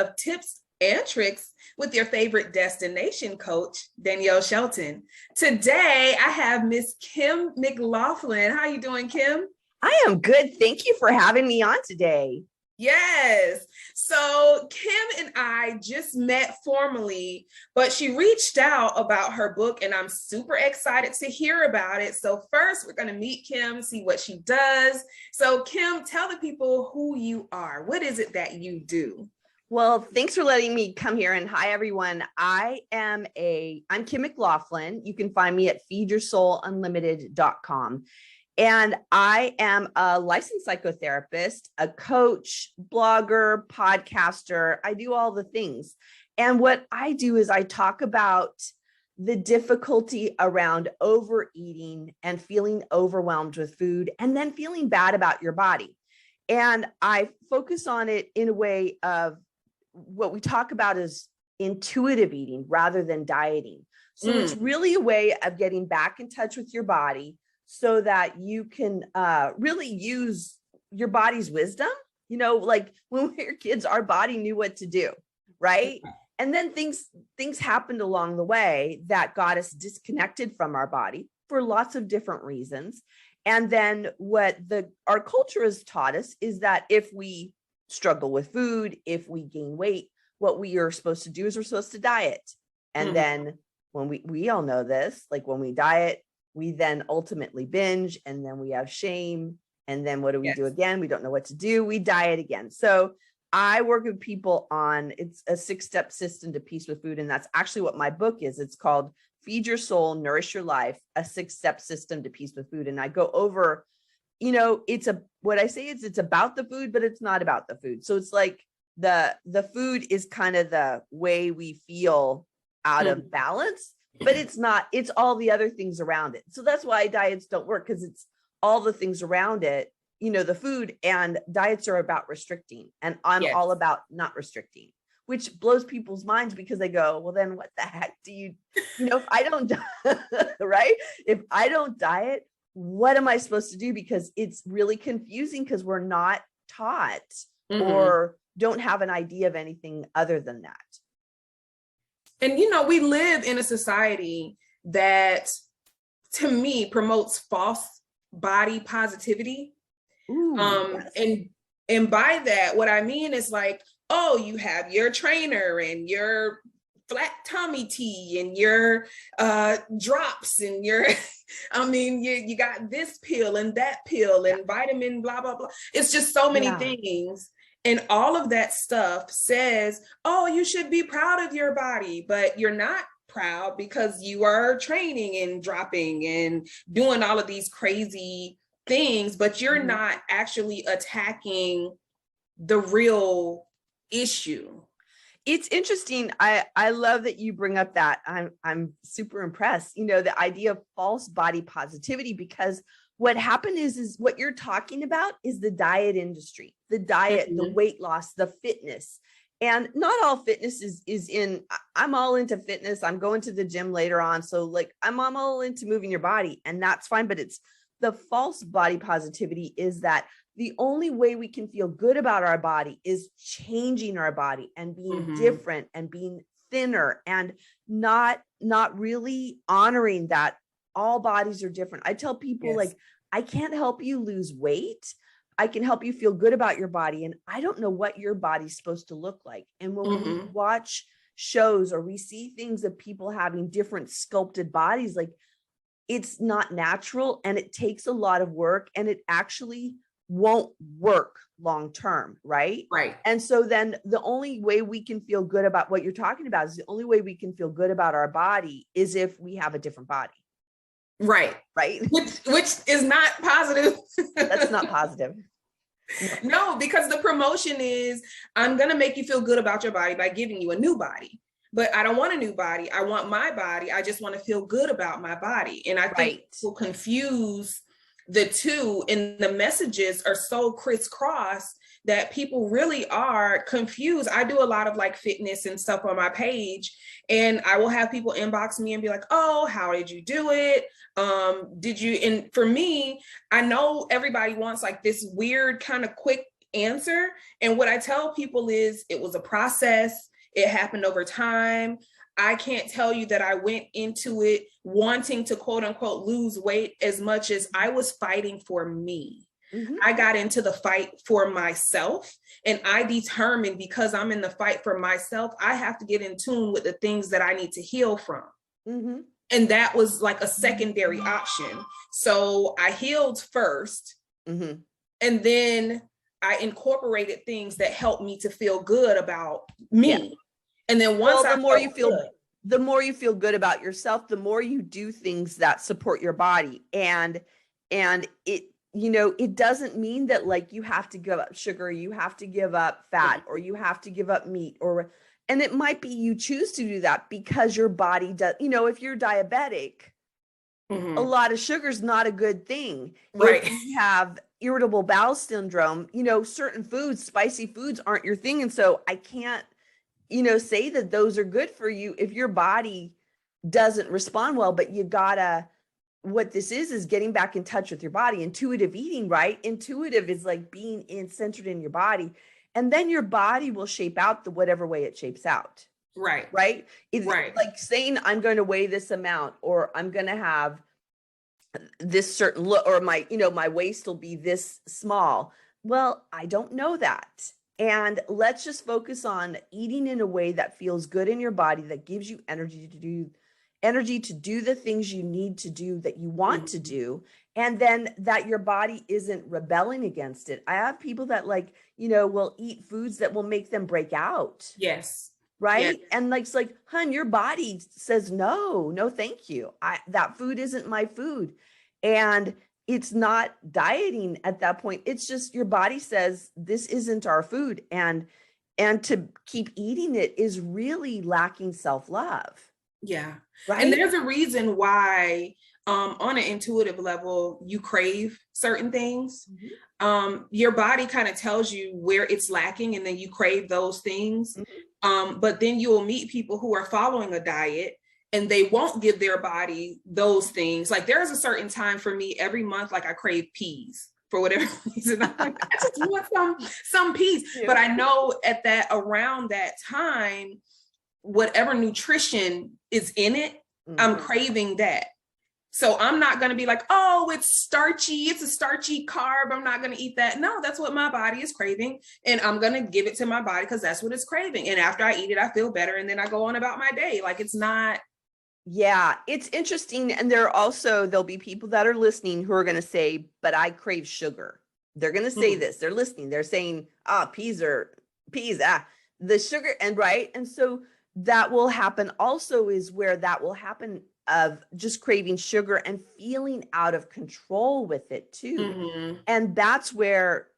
of tips and tricks with your favorite destination coach, Danielle Shelton. Today, I have Miss Kim McLaughlin. How you doing, Kim? I am good. Thank you for having me on today. Yes. So Kim and I just met formally, but she reached out about her book and I'm super excited to hear about it. So first we're going to meet Kim, see what she does. So Kim, tell the people who you are. What is it that you do? Well, thanks for letting me come here. And hi, everyone. I'm Kim McLaughlin. You can find me at feedyoursoulunlimited.com. And I am a licensed psychotherapist, a coach, blogger, podcaster. I do all the things. And what I do is I talk about the difficulty around overeating and feeling overwhelmed with food and then feeling bad about your body. And I focus on it in a way of what we talk about is intuitive eating rather than dieting. So it's really a way of getting back in touch with your body so that you can really use your body's wisdom. You know, like when we were kids, our body knew what to do, right? And then things happened along the way that got us disconnected from our body for lots of different reasons. And then what our culture has taught us is that if we struggle with food, if we gain weight, what we are supposed to do is we're supposed to diet. And then when we all know this, like when we diet, we then ultimately binge and then we have shame. And then what do we do again? We don't know what to do. We diet again. So I work with people it's a 6-step system to peace with food. And that's actually what my book is. It's called Feed Your Soul, Nourish Your Life, a 6-step system to peace with food. And I go over, you know, it's about the food, but it's not about the food. So it's like the food is kind of the way we feel out of balance. But it's not, it's all the other things around it. So that's why diets don't work, because it's all the things around it, you know, the food, and diets are about restricting. And I'm all about not restricting, which blows people's minds because they go, well, then what the heck do you know, if I don't, right? If I don't diet, what am I supposed to do? Because it's really confusing because we're not taught or don't have an idea of anything other than that. And, you know, we live in a society that, to me, promotes false body positivity. And by that, what I mean is like, oh, you have your trainer and your flat tummy tea and your drops and your, you got this pill and that pill and vitamin, blah, blah, blah. It's just so many things. And all of that stuff says, oh, you should be proud of your body, but you're not proud because you are training and dropping and doing all of these crazy things, but you're not actually attacking the real issue. It's interesting. I love that you bring up that. I'm super impressed, you know, the idea of false body positivity, because what happened is what you're talking about is the diet industry, the diet, the weight loss, the fitness. And not all fitness is in, I'm all into fitness. I'm going to the gym later on. So like, I'm all into moving your body, and that's fine. But it's the false body positivity is that the only way we can feel good about our body is changing our body and being different and being thinner and not really honoring that all bodies are different. I tell people like, I can't help you lose weight. I can help you feel good about your body. And I don't know what your body's supposed to look like. And when we watch shows or we see things of people having different sculpted bodies, like it's not natural and it takes a lot of work and it actually won't work long term, right? Right. And so then the only way we can feel good about what you're talking about is the only way we can feel good about our body is if we have a different body. Right. Which is not positive. That's not positive. No, because the promotion is, I'm going to make you feel good about your body by giving you a new body. But I don't want a new body. I want my body. I just want to feel good about my body. And I think people confuse the two, and the messages are so crisscross that people really are confused. I do a lot of like fitness and stuff on my page, and I will have people inbox me and be like, oh, how did you do it? And for me, I know everybody wants like this weird kind of quick answer. And what I tell people is it was a process. It happened over time. I can't tell you that I went into it wanting to quote unquote lose weight as much as I was fighting for me. Mm-hmm. I got into the fight for myself, and I determined, because I'm in the fight for myself, I have to get in tune with the things that I need to heal from. Mm-hmm. And that was like a secondary option. So I healed first, mm-hmm. and then I incorporated things that helped me to feel good about me. Yeah. And then once the more you feel good about yourself, the more you do things that support your body. And it, you know, it doesn't mean that like you have to give up sugar, you have to give up fat, or you have to give up meat, and it might be you choose to do that because your body does, you know, if you're diabetic, mm-hmm. a lot of sugar is not a good thing. Right. If you have irritable bowel syndrome, you know, certain foods, spicy foods aren't your thing. And so I can't, you know, say that those are good for you if your body doesn't respond well, but you gotta, what this is getting back in touch with your body. Intuitive eating, right? Intuitive is like being centered in your body, and then your body will shape out the whatever way it shapes out. Right. Right. It's right. Like saying, I'm going to weigh this amount, or I'm going to have this certain look, or my, you know, my waist will be this small. Well, I don't know that. And let's just focus on eating in a way that feels good in your body, that gives you energy to do the things you need to do, that you want to do, and then that your body isn't rebelling against it. I have people that, like, you know, will eat foods that will make them break out. Yes. Right. Yes. And like, it's like, hun, your body says, no, thank you. That food isn't my food. And it's not dieting at that point. It's just your body says, this isn't our food. And to keep eating it is really lacking self-love. Yeah. Right. And there's a reason why on an intuitive level, you crave certain things. Mm-hmm. Your body kind of tells you where it's lacking, and then you crave those things. Mm-hmm. But then you'll meet people who are following a diet, and they won't give their body those things. Like there's a certain time for me every month, like I crave peas for whatever reason. I just want some peas. Yeah. But I know around that time, whatever nutrition is in it, mm-hmm. I'm craving that. So I'm not going to be like, oh, it's starchy. It's a starchy carb. I'm not going to eat that. No, that's what my body is craving. And I'm going to give it to my body because that's what it's craving. And after I eat it, I feel better. And then I go on about my day. Like it's not. Yeah, it's interesting. And there'll be people that are listening who are going to say, but I crave sugar. They're going to say mm-hmm. this. They're listening. They're saying, peas, the sugar. And right. And so that will happen also, is where that will happen, of just craving sugar and feeling out of control with it too. Mm-hmm. And that's where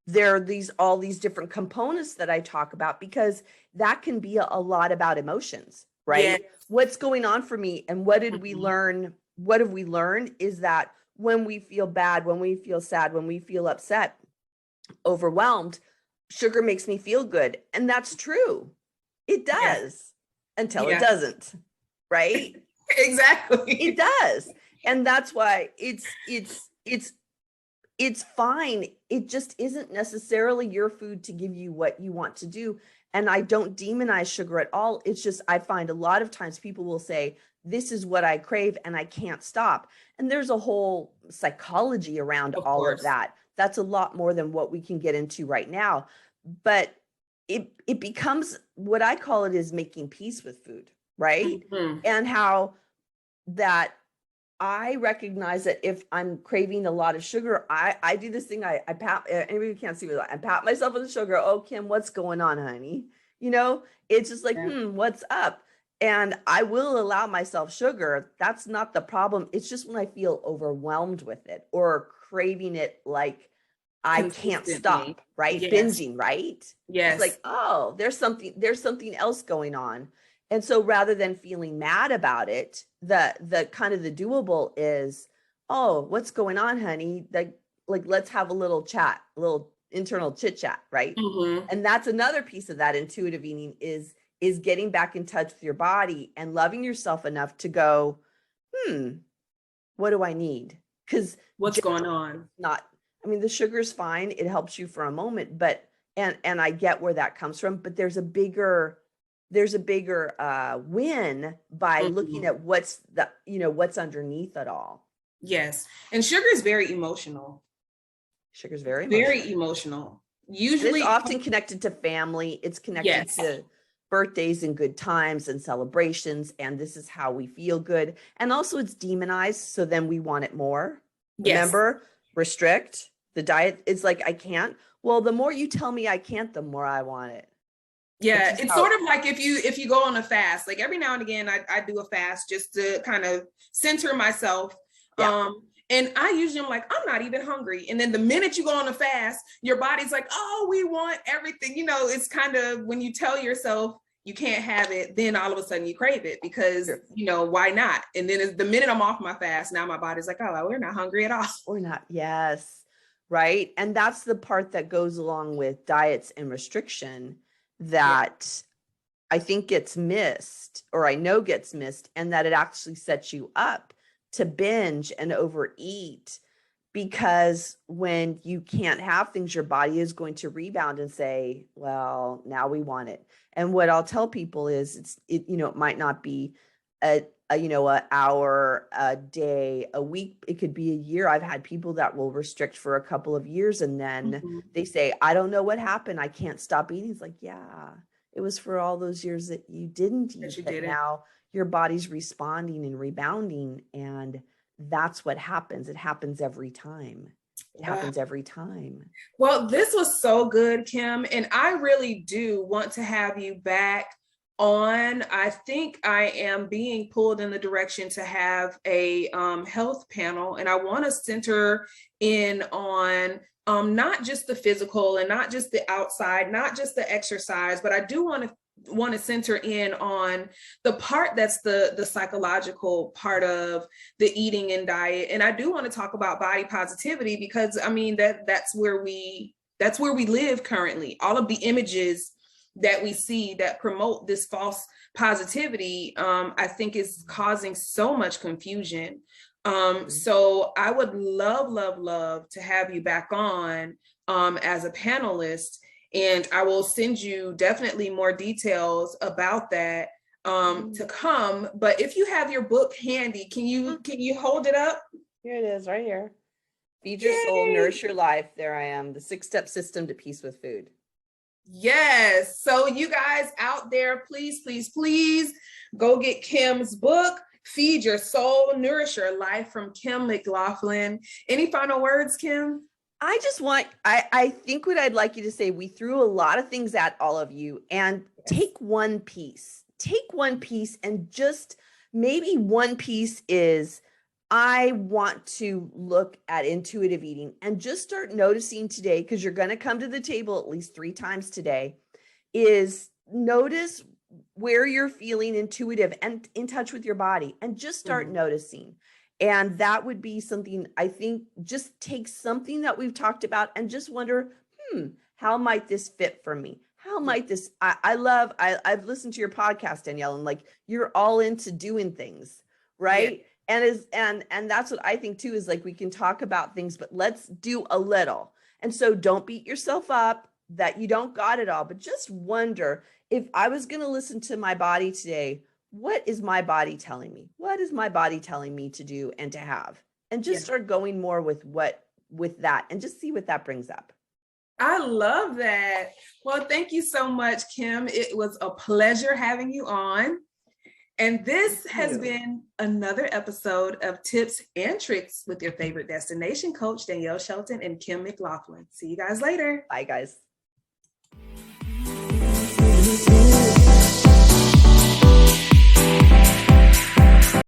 there are all these different components that I talk about, because that can be a lot about emotions, right? Yes. What's going on for me, and what did mm-hmm. we learn? What have we learned is that when we feel bad, when we feel sad, when we feel upset, overwhelmed, sugar makes me feel good. And that's true. It does, yes. until it doesn't. Right? Exactly. It does. And that's why it's fine. It just isn't necessarily your food to give you what you want to do. And I don't demonize sugar at all. It's just, I find a lot of times people will say, this is what I crave and I can't stop. And there's a whole psychology around all of that. That's a lot more than what we can get into right now. But it becomes, what I call it is making peace with food, right? Mm-hmm. And how that I recognize that if I'm craving a lot of sugar, I do this thing, I pat, anybody can't see me, I pat myself with the sugar. Oh, Kim, what's going on, honey? You know, it's just like, what's up? And I will allow myself sugar. That's not the problem. It's just when I feel overwhelmed with it or craving it, like I can't stop, right? Yes. Binging, right? Yes. It's like, oh, there's something else going on. And so rather than feeling mad about it, the kind of the doable is, oh, what's going on, honey? Like let's have a little chat, a little internal chit chat, right? Mm-hmm. And that's another piece of that intuitive eating is getting back in touch with your body and loving yourself enough to go, what do I need? Because what's going on? I mean, the sugar's fine. It helps you for a moment, but, and I get where that comes from, but there's a bigger win by looking at what's what's underneath it all. Yes. And sugar is very emotional. Sugar's very emotional. Usually it's often connected to family. It's connected to birthdays and good times and celebrations. And this is how we feel good. And also it's demonized. So then we want it more. Remember, restrict the diet. It's like, I can't. Well, the more you tell me I can't, the more I want it. Yeah, it's sort of like if you go on a fast, like every now and again, I do a fast just to kind of center myself. Yeah. And I usually am like, I'm not even hungry. And then the minute you go on a fast, your body's like, oh, we want everything. You know, it's kind of when you tell yourself you can't have it, then all of a sudden you crave it because, you know, why not? And then the minute I'm off my fast, now my body's like, oh, we're not hungry at all. We're not. Yes. Right. And that's the part that goes along with diets and restriction that I think gets missed, or I know gets missed, and that it actually sets you up to binge and overeat, because when you can't have things, your body is going to rebound and say, well, now we want it. And what I'll tell people is it might not be an hour, a day, a week. It could be a year. I've had people that will restrict for a couple of years and then they say, I don't know what happened. I can't stop eating. It's like, yeah, it was for all those years that you didn't eat. But now your body's responding and rebounding. And that's what happens. It happens every time. It happens every time. Well, this was so good, Kim. And I really do want to have you back on. I think I am being pulled in the direction to have a health panel, and I want to center in on not just the physical and not just the outside, not just the exercise, but I do want to center in on the part that's the psychological part of the eating and diet. And I do want to talk about body positivity, because I mean that's where we live currently. All of the images that we see that promote this false positivity, I think is causing so much confusion. So I would love to have you back on as a panelist, and I will send you definitely more details about that to come. But if you have your book handy, can you hold it up? Here it is, right here. Feed your soul, nourish your life. There I am, the 6-step system to peace with food. Yes. So you guys out there, please go get Kim's book, Feed Your Soul, Nourish Your Life, from Kim McLaughlin. Any final words, Kim? I think what I'd like you to say, we threw a lot of things at all of you, and take one piece, and just maybe one piece is, I want to look at intuitive eating, and just start noticing today, because you're going to come to the table at least 3 times today, is notice where you're feeling intuitive and in touch with your body, and just start noticing. And that would be something, I think, just take something that we've talked about and just wonder, how might this fit for me? How might this, I've listened to your podcast, Danielle, and like, you're all into doing things, right? Yeah. And that's what I think too, is like, we can talk about things, but let's do a little. And so don't beat yourself up that you don't got it all, but just wonder, if I was going to listen to my body today, what is my body telling me? What is my body telling me to do and to have? And just start going more with that, and just see what that brings up. I love that. Well, thank you so much, Kim. It was a pleasure having you on. And this has been another episode of Tips and Tricks with your favorite destination coach, Danielle Shelton and Kim McLaughlin. See you guys later. Bye, guys.